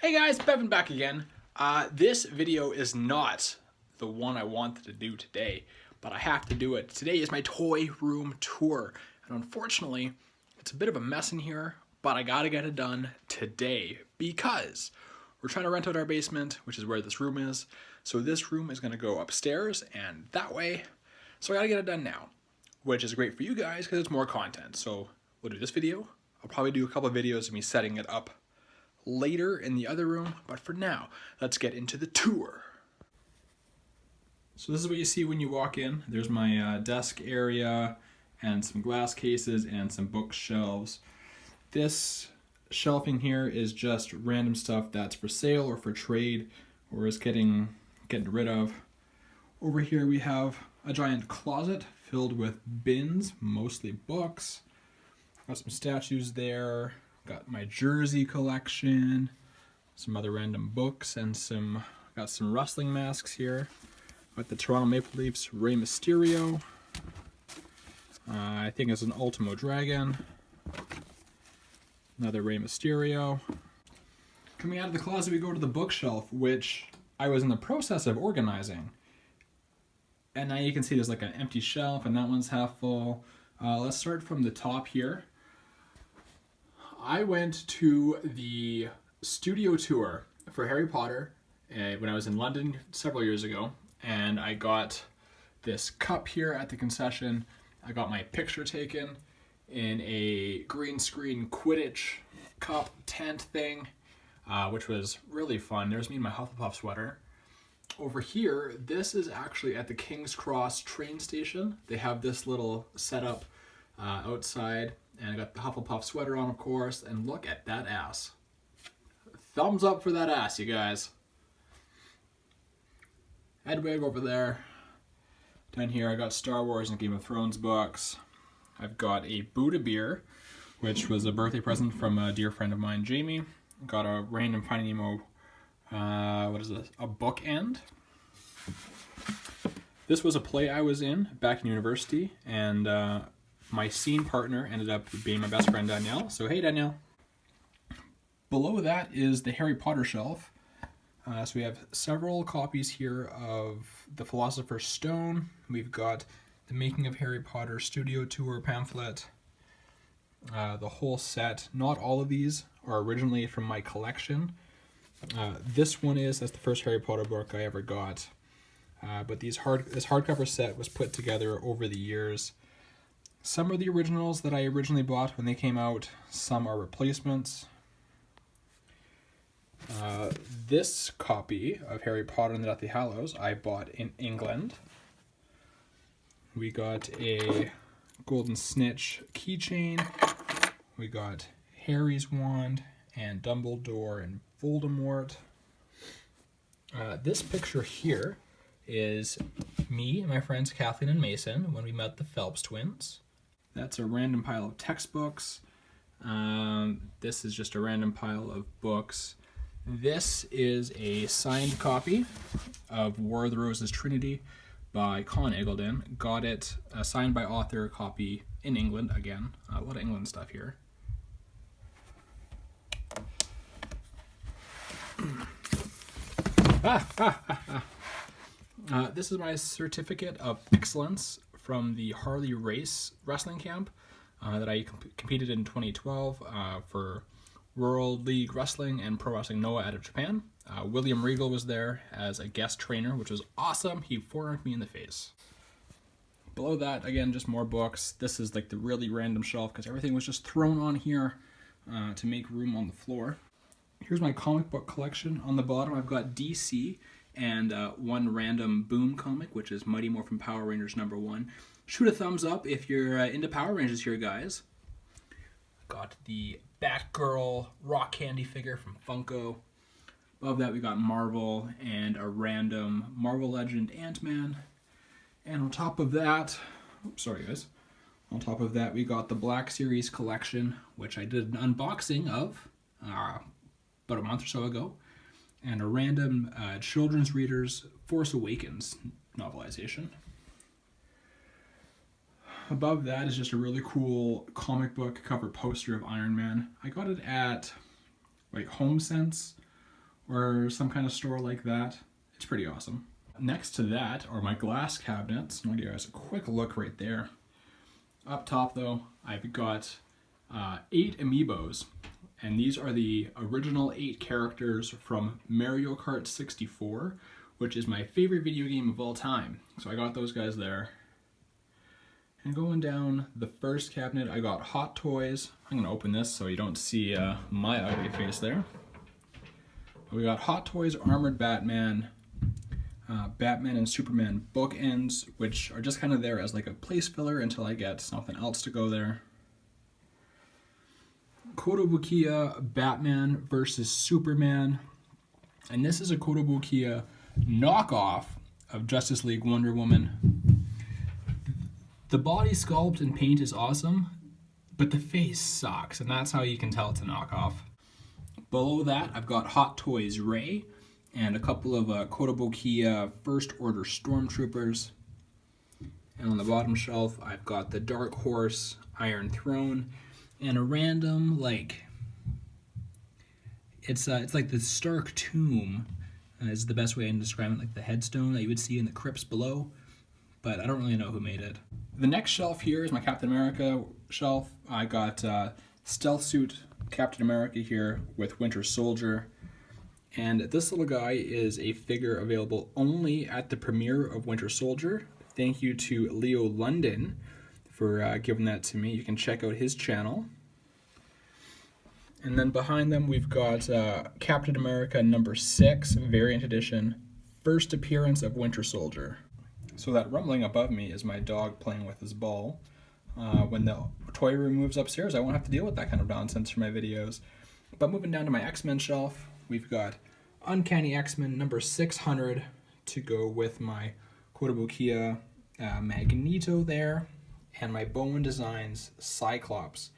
Hey guys, Bevan back again. This video is not the one I wanted to do today, but I have to do it. Today is my toy room tour, and unfortunately, it's a bit of a mess in here, but I gotta get it done today because we're trying to rent out our basement, which is where this room is. So this room is gonna go upstairs and that way. So I gotta get it done now, which is great for you guys because it's more content. So we'll do this video. I'll probably do a couple of videos of me setting it up later in the other room, but for now, let's get into the tour. So this is what you see when you walk in. There's my desk area and some glass cases and some bookshelves. This shelving here is just random stuff that's for sale or for trade or is getting rid of. Over here we have a giant closet filled with bins, mostly books. Got some statues there. Got my jersey collection, some other random books, and got some wrestling masks here. Got the Toronto Maple Leafs Rey Mysterio. I think it's an Ultimo Dragon. Another Rey Mysterio. Coming out of the closet, we go to the bookshelf, which I was in the process of organizing. And now you can see there's like an empty shelf, and that one's half full. Let's start from the top here. I went to the studio tour for Harry Potter when I was in London several years ago, and I got this cup here at the concession. I got my picture taken in a green screen Quidditch cup tent thing, which was really fun. There's me in my Hufflepuff sweater. Over here, this is actually at the King's Cross train station. They have this little setup outside. And I got the Hufflepuff sweater on, of course, and look at that ass. Thumbs up for that ass, you guys. Hedwig over there. Down here I got Star Wars and Game of Thrones books. I've got a Buddha beer, which was a birthday present from a dear friend of mine, Jamie. Got a random Finding Nemo, what is this? A bookend. This was a play I was in back in university, and my scene partner ended up being my best friend, Danielle. So, hey, Danielle. Below that is the Harry Potter shelf. So we have several copies here of The Philosopher's Stone. We've got the Making of Harry Potter Studio Tour pamphlet. The whole set. Not all of these are originally from my collection. This one is. That's the first Harry Potter book I ever got. But this hardcover set was put together over the years. Some are the originals that I originally bought when they came out. Some are replacements. This copy of Harry Potter and the Deathly Hallows I bought in England. We got a Golden Snitch keychain. We got Harry's wand and Dumbledore and Voldemort. This picture here is me and my friends Kathleen and Mason when we met the Phelps twins. That's a random pile of textbooks. This is just a random pile of books. This is a signed copy of War of the Roses Trinity by Con Eggleton. Got it signed by author, copy in England again. A lot of England stuff here. This is my certificate of excellence from the Harley Race wrestling camp that I competed in 2012 for World League Wrestling and Pro Wrestling Noah out of Japan. William Regal was there as a guest trainer, which was awesome. He forearmed me in the face. Below that, again, just more books. This is like the really random shelf because everything was just thrown on here to make room on the floor. Here's my comic book collection. On the bottom, I've got DC and one random Boom comic, which is Mighty Morphin Power Rangers #1. Shoot a thumbs up if you're into Power Rangers here, guys. Got the Batgirl rock candy figure from Funko. Above that, we got Marvel and a random Marvel Legend Ant-Man. And on top of that, sorry guys. On top of that, we got the Black Series collection, which I did an unboxing of about a month or so ago. And a random children's readers Force Awakens novelization. Above that is just a really cool comic book cover poster of Iron Man. I got it at like HomeSense or some kind of store like that. It's pretty awesome. Next to that are my glass cabinets. I'll give you guys a quick look right there. Up top though, I've got 8 amiibos, and these are the original 8 characters from Mario Kart 64, which is my favorite video game of all time. So I got those guys there. And going down the first cabinet, I got Hot Toys. I'm gonna open this so you don't see my ugly face there. We got Hot Toys Armored Batman, Batman and Superman bookends, which are just kind of there as like a place filler until I get something else to go there. Kotobukiya Batman versus Superman, and this is a Kotobukiya knockoff of Justice League Wonder Woman. The body sculpt and paint is awesome, but the face sucks, and that's how you can tell it's a knockoff. Below that, I've got Hot Toys Rey and a couple of Kotobukiya First Order Stormtroopers. And on the bottom shelf, I've got the Dark Horse Iron Throne and a random, like, it's like the Stark Tomb is the best way I can describe it, like the headstone that you would see in the crypts below, but I don't really know who made it. The next shelf here is my Captain America shelf. I got Stealth Suit Captain America here with Winter Soldier, and this little guy is a figure available only at the premiere of Winter Soldier. Thank you to Leo London for giving that to me. You can check out his channel. And then behind them we've got Captain America #6 variant edition, first appearance of Winter Soldier. So that rumbling above me is my dog playing with his ball. When the toy room moves upstairs, I won't have to deal with that kind of nonsense for my videos. But moving down to my X-Men shelf, we've got Uncanny X-Men #600 to go with my Kotobukiya Magneto there, and my Bowen Designs Cyclops.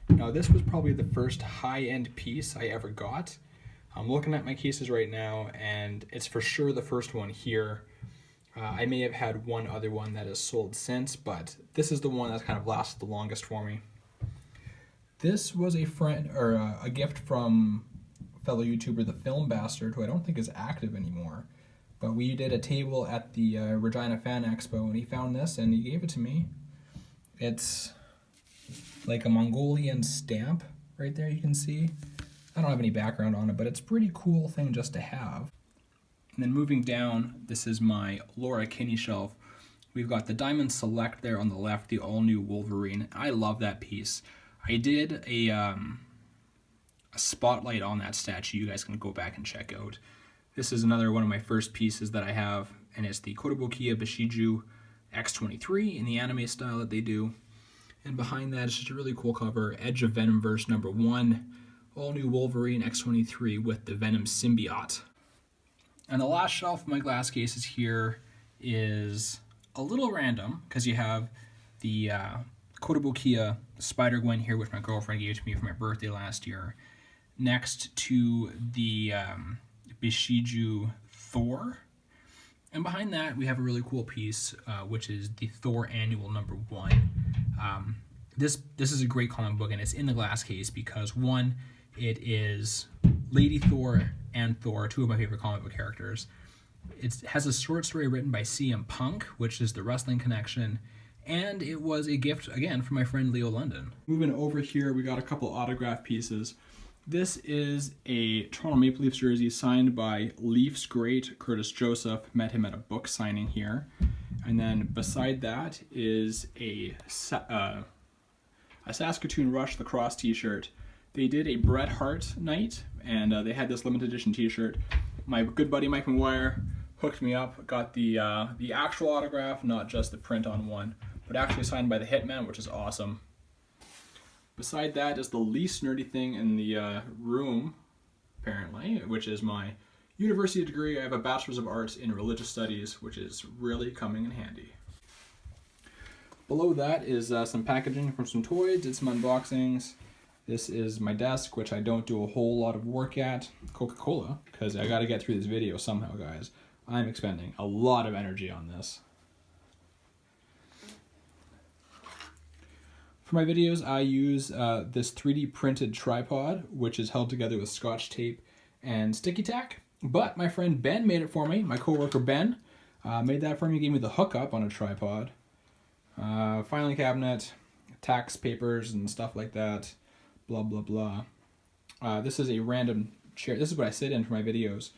Now this was probably the first high-end piece I ever got. I'm looking at my cases right now, and it's for sure the first one here. I may have had one other one that has sold since, but this is the one that's kind of lasted the longest for me. This was a friend or a gift from fellow YouTuber The Film Bastard, who I don't think is active anymore. But we did a table at the Regina Fan Expo, and he found this and he gave it to me. It's like a Mongolian stamp right there, you can see. I don't have any background on it, but it's a pretty cool thing just to have. And then moving down, this is my Laura Kinney shelf. We've got the Diamond Select there on the left, the all-new Wolverine. I love that piece. I did a spotlight on that statue you guys can go back and check out. This is another one of my first pieces that I have, and it's the Kotobukiya Bashiju X-23 in the anime style that they do. And behind that is just a really cool cover, Edge of Venomverse #1, all-new Wolverine X-23 with the Venom symbiote. And the last shelf of my glass cases here is a little random, because you have the Kotobukiya Spider-Gwen here, which my girlfriend gave to me for my birthday last year, next to the Bashiju Thor. And behind that, we have a really cool piece, which is the Thor Annual #1. This is a great comic book, and it's in the glass case because, one, it is Lady Thor and Thor, two of my favorite comic book characters. It has a short story written by CM Punk, which is the wrestling connection, and it was a gift, again, from my friend Leo London. Moving over here, we got a couple autograph pieces. This is a Toronto Maple Leafs jersey signed by Leafs great Curtis Joseph. Met him at a book signing here. And then beside that is a Saskatoon Rush lacrosse t-shirt. They did a Bret Hart night, and they had this limited edition t-shirt. My good buddy Mike McGuire hooked me up, got the actual autograph, not just the print on one, but actually signed by the Hitman, which is awesome. Beside that is the least nerdy thing in the room, apparently, which is my university degree. I have a Bachelor's of Arts in Religious Studies, which is really coming in handy. Below that is some packaging from some toys, did some unboxings. This is my desk, which I don't do a whole lot of work at. Coca-Cola, because I gotta get through this video somehow, guys. I'm expending a lot of energy on this. For my videos, I use this 3D printed tripod, which is held together with Scotch tape and sticky tack. But my friend Ben made it for me. My coworker Ben made that for me, gave me the hookup on a tripod. Filing cabinet, tax papers and stuff like that. Blah, blah, blah. This is a random chair. This is what I sit in for my videos.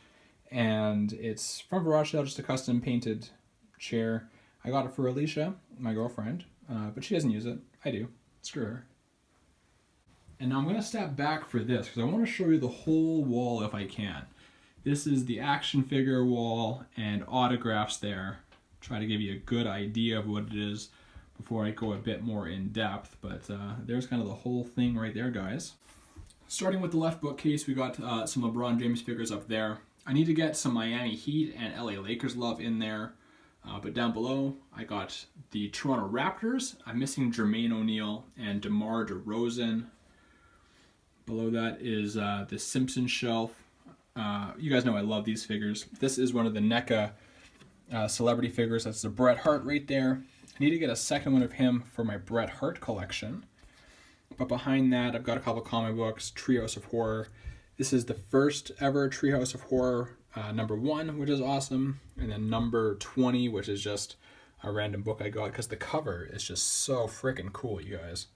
And it's from Garage Sale, just a custom painted chair. I got it for Alicia, my girlfriend, but she doesn't use it. I do. Screw her. And now I'm going to step back for this because I want to show you the whole wall if I can. This is the action figure wall and autographs there. Try to give you a good idea of what it is before I go a bit more in depth, but there's kind of the whole thing right there, guys. Starting with the left bookcase, we got some LeBron James figures up there. I need to get some Miami Heat and LA Lakers love in there, but down below I got the Toronto Raptors. I'm missing Jermaine O'Neal and DeMar DeRozan. Below that is the Simpsons shelf. You guys know I love these figures. This is one of the NECA celebrity figures. That's the Bret Hart right there. I need to get a second one of him for my Bret Hart collection. But behind that, I've got a couple comic books, Treehouse of Horror. This is the first ever Treehouse of Horror, number 1, which is awesome. And then number 20, which is just a random book I got because the cover is just so freaking cool, you guys.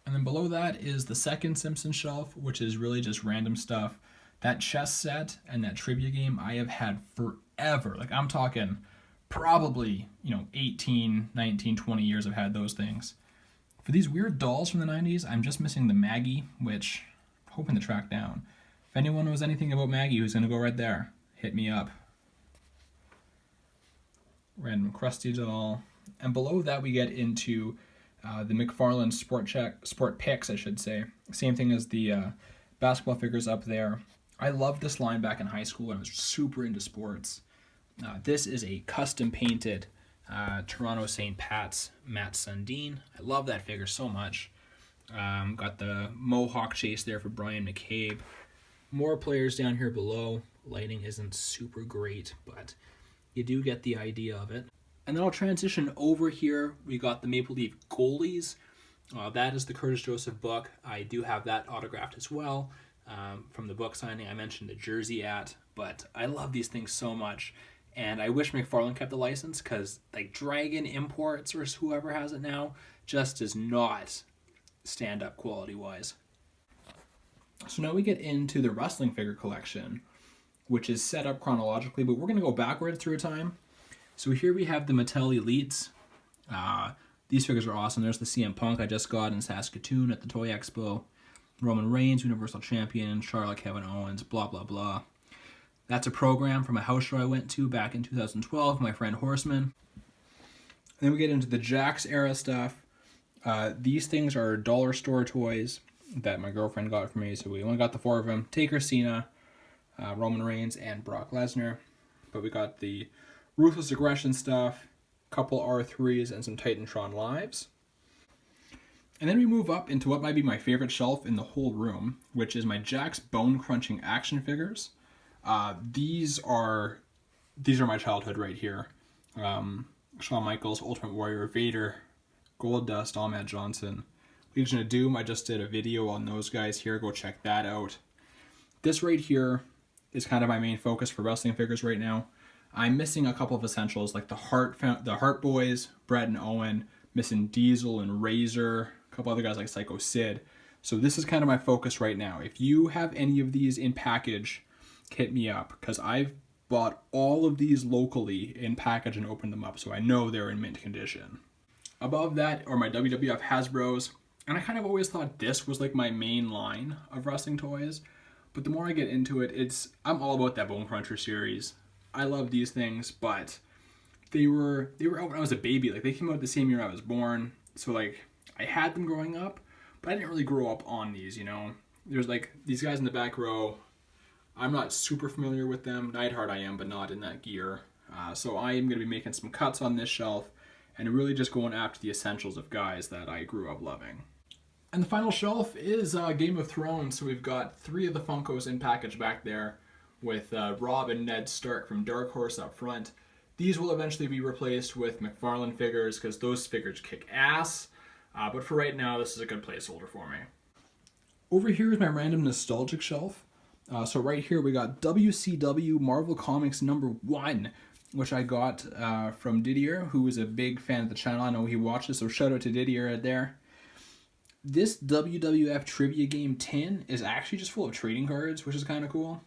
And then below that is the second Simpsons shelf, which is really just random stuff. That chess set and that trivia game I have had forever. Like, I'm talking probably, 18, 19, 20 years I've had those things. For these weird dolls from the 90s, I'm just missing the Maggie, which I'm hoping to track down. If anyone knows anything about Maggie, who's going to go right there, hit me up. Random Krusty doll. And below that we get into the McFarlane Sport Picks, I should say. Same thing as the basketball figures up there. I loved this line back in high school and I was super into sports. This is a custom painted Toronto St. Pat's Matt Sundin. I love that figure so much. Got the Mohawk chase there for Brian McCabe. More players down here below. Lighting isn't super great, but you do get the idea of it. And then I'll transition over here. We got the Maple Leaf goalies. That is the Curtis Joseph book. I do have that autographed as well from the book signing I mentioned the jersey at. But I love these things so much. And I wish McFarlane kept the license because like Dragon Imports or whoever has it now just does not stand up quality wise. So now we get into the wrestling figure collection, which is set up chronologically, but we're going to go backwards through time. So here we have the Mattel Elites. These figures are awesome. There's the CM Punk I just got in Saskatoon at the Toy Expo. Roman Reigns, Universal Champion, Charlotte, Kevin Owens, blah, blah, blah. That's a program from a house show I went to back in 2012, my friend Horseman. And then we get into the Jakks era stuff. These things are dollar store toys that my girlfriend got for me, so we only got the 4 of them. Taker, Cena, Roman Reigns, and Brock Lesnar. But we got the Ruthless Aggression stuff, couple R3s, and some Titantron Lives. And then we move up into what might be my favorite shelf in the whole room, which is my Jakks Bone Crunching action figures. These are my childhood right here. Shawn Michaels, Ultimate Warrior, Vader, Goldust, Ahmed Johnson, Legion of Doom. I just did a video on those guys here. Go check that out. This right here is kind of my main focus for wrestling figures right now. I'm missing a couple of essentials like the Hart Boys, Bret and Owen, missing Diesel and Razor, a couple other guys like Psycho Sid. So this is kind of my focus right now. If you have any of these in package, hit me up because I've bought all of these locally in package and opened them up, so I know they're in mint condition. Above that are my WWF Hasbros, and I kind of always thought this was like my main line of wrestling toys, but the more I get into it, I'm all about that Bone Cruncher series. I love these things, but they were out when I was a baby. Like, they came out the same year I was born, so like I had them growing up, but I didn't really grow up on these, There's like these guys in the back row. I'm not super familiar with them. Neidhart I am, but not in that gear. So I am going to be making some cuts on this shelf and really just going after the essentials of guys that I grew up loving. And the final shelf is Game of Thrones. So we've got 3 of the Funkos in package back there with Robb and Ned Stark from Dark Horse up front. These will eventually be replaced with McFarlane figures because those figures kick ass. But for right now, this is a good placeholder for me. Over here is my random nostalgic shelf. So right here we got WCW Marvel Comics #1, which I got from Didier, who is a big fan of the channel. I know he watches, so shout out to Didier right there. This WWF Trivia Game tin is actually just full of trading cards, which is kind of cool.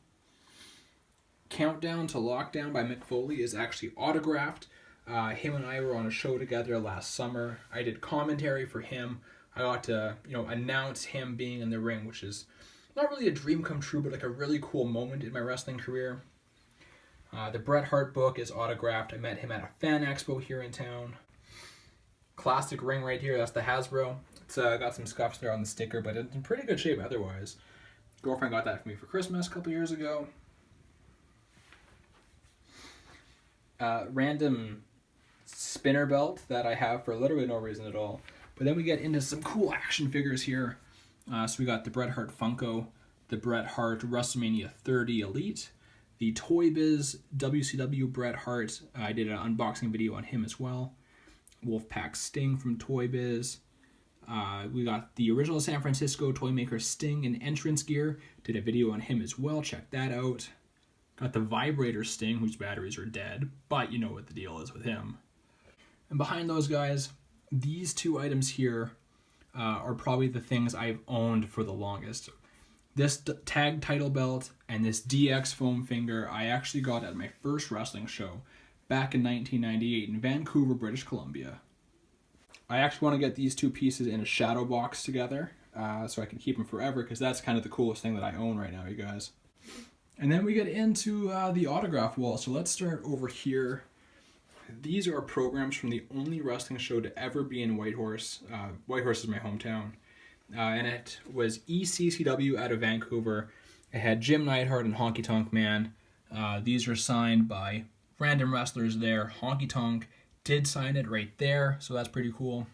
Countdown to Lockdown by Mick Foley is actually autographed. Him and I were on a show together last summer. I did commentary for him. I got to, announce him being in the ring, which is not really a dream come true, but like a really cool moment in my wrestling career. The Bret Hart book is autographed. I met him at a fan expo here in town. Classic ring right here, that's the Hasbro. It's got some scuffs there on the sticker, but it's in pretty good shape otherwise. Girlfriend got that for me for Christmas a couple years ago. Random spinner belt that I have for literally no reason at all. But then we get into some cool action figures here. So we got the Bret Hart Funko, the Bret Hart WrestleMania 30 Elite, the Toy Biz WCW Bret Hart. I did an unboxing video on him as well. Wolfpack Sting from Toy Biz. We got the original San Francisco toy maker Sting in entrance gear. Did a video on him as well. Check that out. Got the Vibrator Sting, whose batteries are dead, but you know what the deal is with him. And behind those guys, these two items here are probably the things I've owned for the longest. This tag title belt and this DX foam finger I actually got at my first wrestling show back in 1998 in Vancouver, British Columbia. I actually want to get these two pieces in a shadow box together so I can keep them forever, because that's kind of the coolest thing that I own right now, you guys. And then we get into the autograph wall. So let's start over here. These are programs from the only wrestling show to ever be in Whitehorse. Whitehorse is my hometown. And it was ECCW out of Vancouver. It had Jim Neidhart and Honky Tonk Man. These are signed by random wrestlers there. Honky Tonk did sign it right there, so that's pretty cool.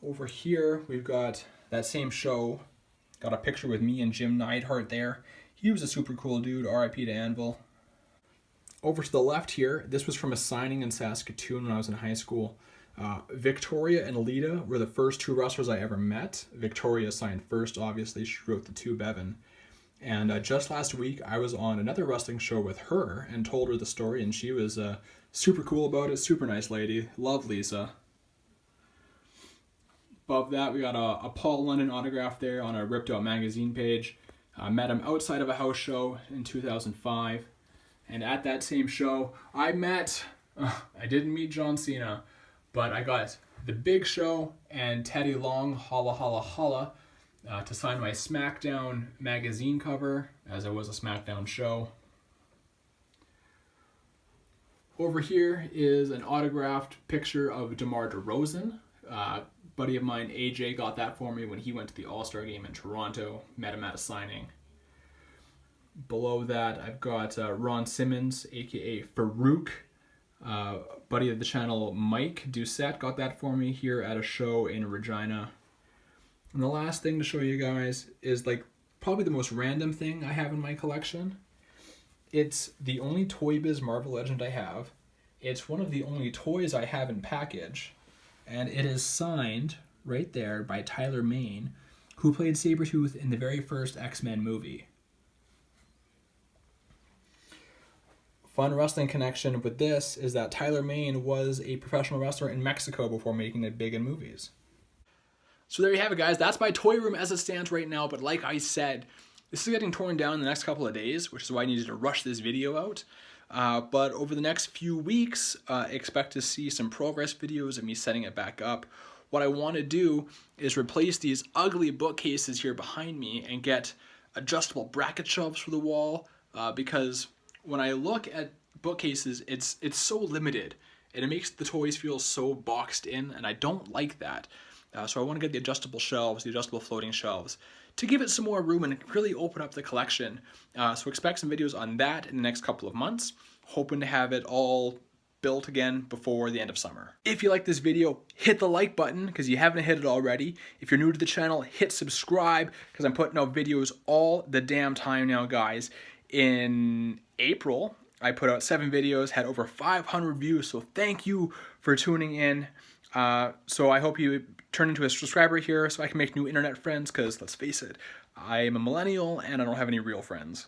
Over here, we've got that same show. Got a picture with me and Jim Neidhart there. He was a super cool dude, RIP to Anvil. Over to the left here, this was from a signing in Saskatoon when I was in high school. Victoria and Lita were the first two wrestlers I ever met. Victoria signed first, obviously. She wrote the Tube Evan. And just last week, I was on another wrestling show with her and told her the story, and she was super cool about it. Super nice lady. Love Lisa. Above that, we got a Paul London autograph there on a Ripped Out magazine page. I met him outside of a house show in 2005. And at that same show, I didn't meet John Cena, but I got The Big Show and Teddy Long, Holla Holla Holla, to sign my SmackDown magazine cover, as it was a SmackDown show. Over here is an autographed picture of DeMar DeRozan. Buddy of mine, AJ, got that for me when he went to the All-Star game in Toronto. Met him at a signing. Below that, I've got Ron Simmons, aka Farouk. Buddy of the channel, Mike Doucette, got that for me here at a show in Regina. And the last thing to show you guys is like probably the most random thing I have in my collection. It's the only Toy Biz Marvel Legend I have. It's one of the only toys I have in package. And it is signed right there by Tyler Mane, who played Sabretooth in the very first X-Men movie. Fun wrestling connection with this is that Tyler Mane was a professional wrestler in Mexico before making it big in movies. So there you have it, guys. That's my toy room as it stands right now. But like I said, this is getting torn down in the next couple of days, which is why I needed to rush this video out. But over the next few weeks, expect to see some progress videos of me setting it back up. What I want to do is replace these ugly bookcases here behind me and get adjustable bracket shelves for the wall, because when I look at bookcases, it's so limited and it makes the toys feel so boxed in, and I don't like that. So I want to get the adjustable shelves, the adjustable floating shelves, to give it some more room and really open up the collection. So expect some videos on that in the next couple of months. Hoping to have it all built again before the end of summer. If you like this video, hit the like button because you haven't hit it already. If you're new to the channel, hit subscribe because I'm putting out videos all the damn time now, guys. In April, I put out 7 videos, had over 500 views, so thank you for tuning in. So I hope you turn into a subscriber here so I can make new internet friends, because let's face it, I am a millennial and I don't have any real friends.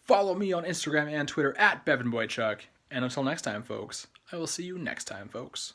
Follow me on Instagram and Twitter at BevanBoyChuck. And until next time, folks, I will see you next time, folks.